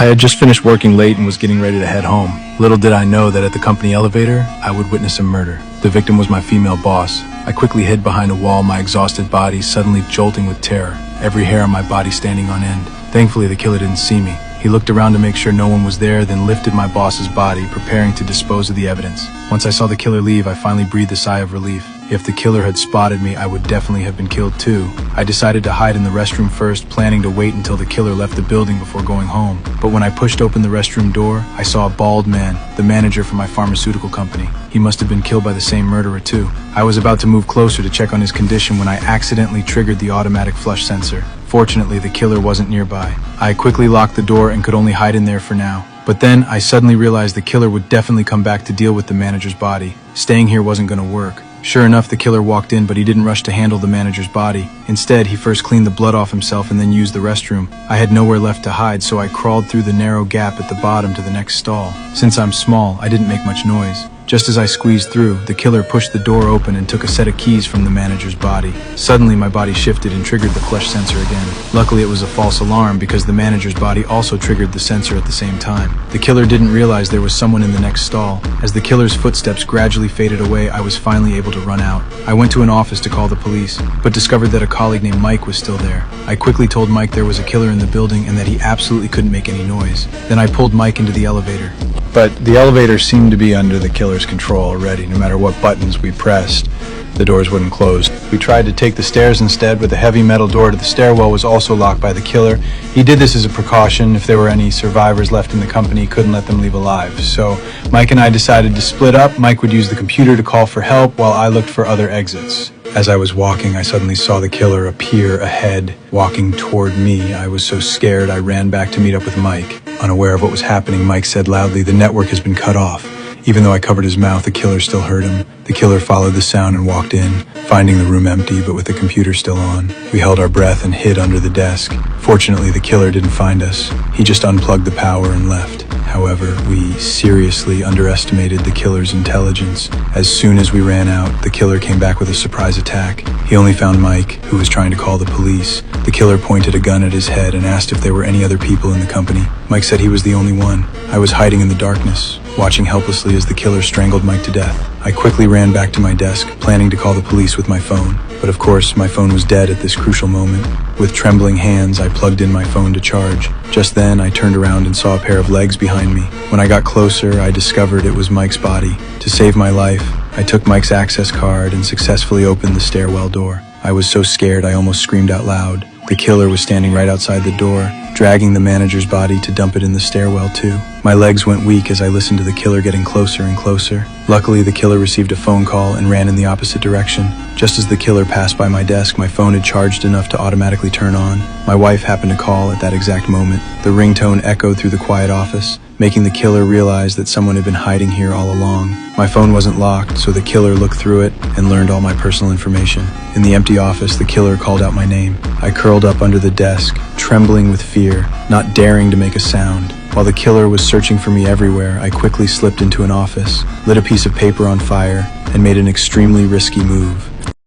I had just finished working late and was getting ready to head home. Little did I know that at the company elevator, I would witness a murder. The victim was my female boss. I quickly hid behind a wall, my exhausted body suddenly jolting with terror, every hair on my body standing on end. Thankfully, the killer didn't see me. He looked around to make sure no one was there, then lifted my boss's body, preparing to dispose of the evidence. Once I saw the killer leave, I finally breathed a sigh of relief. If the killer had spotted me, I would definitely have been killed too. I decided to hide in the restroom first, planning to wait until the killer left the building before going home. But when I pushed open the restroom door, I saw a bald man, the manager for my pharmaceutical company. He must have been killed by the same murderer too. I was about to move closer to check on his condition when I accidentally triggered the automatic flush sensor. Fortunately, the killer wasn't nearby. I quickly locked the door and could only hide in there for now. But then I suddenly realized the killer would definitely come back to deal with the manager's body. Staying here wasn't going to work. Sure enough, the killer walked in, but he didn't rush to handle the manager's body. Instead, he first cleaned the blood off himself and then used the restroom. I had nowhere left to hide, so I crawled through the narrow gap at the bottom to the next stall. Since I'm small, I didn't make much noise. Just as I squeezed through, the killer pushed the door open and took a set of keys from the manager's body. Suddenly, my body shifted and triggered the flush sensor again. Luckily, it was a false alarm because the manager's body also triggered the sensor at the same time. The killer didn't realize there was someone in the next stall. As the killer's footsteps gradually faded away, I was finally able to run out. I went to an office to call the police, but discovered that a colleague named Mike was still there. I quickly told Mike there was a killer in the building and that he absolutely couldn't make any noise. Then I pulled Mike into the elevator. But the elevator seemed to be under the killer's control already. No matter what buttons we pressed, the doors wouldn't close. We tried to take the stairs instead, but the heavy metal door to the stairwell was also locked by the killer. He did this as a precaution. If there were any survivors left in the company, he couldn't let them leave alive. So Mike and I decided to split up. Mike would use the computer to call for help while I looked for other exits. As I was walking, I suddenly saw the killer appear ahead, walking toward me. I was so scared, I ran back to meet up with Mike. Unaware of what was happening, Mike said loudly, "The network has been cut off." Even though I covered his mouth, the killer still heard him. The killer followed the sound and walked in, finding the room empty but with the computer still on. We held our breath and hid under the desk. Fortunately, the killer didn't find us. He just unplugged the power and left. However, we seriously underestimated the killer's intelligence. As soon as we ran out, the killer came back with a surprise attack. He only found Mike, who was trying to call the police. The killer pointed a gun at his head and asked if there were any other people in the company. Mike said he was the only one. I was hiding in the darkness, watching helplessly as the killer strangled Mike to death. I quickly ran back to my desk, planning to call the police with my phone. But of course, my phone was dead at this crucial moment. With trembling hands, I plugged in my phone to charge. Just then, I turned around and saw a pair of legs behind me. When I got closer, I discovered it was Mike's body. To save my life, I took Mike's access card and successfully opened the stairwell door. I was so scared I almost screamed out loud. The killer was standing right outside the door, dragging the manager's body to dump it in the stairwell too. My legs went weak as I listened to the killer getting closer and closer. Luckily, the killer received a phone call and ran in the opposite direction. Just as the killer passed by my desk, my phone had charged enough to automatically turn on. My wife happened to call at that exact moment. The ringtone echoed through the quiet office, making the killer realize that someone had been hiding here all along. My phone wasn't locked, so the killer looked through it and learned all my personal information. In the empty office, the killer called out my name. I curled up under the desk, trembling with fear, not daring to make a sound. While the killer was searching for me everywhere, I quickly slipped into an office, lit a piece of paper on fire, and made an extremely risky move.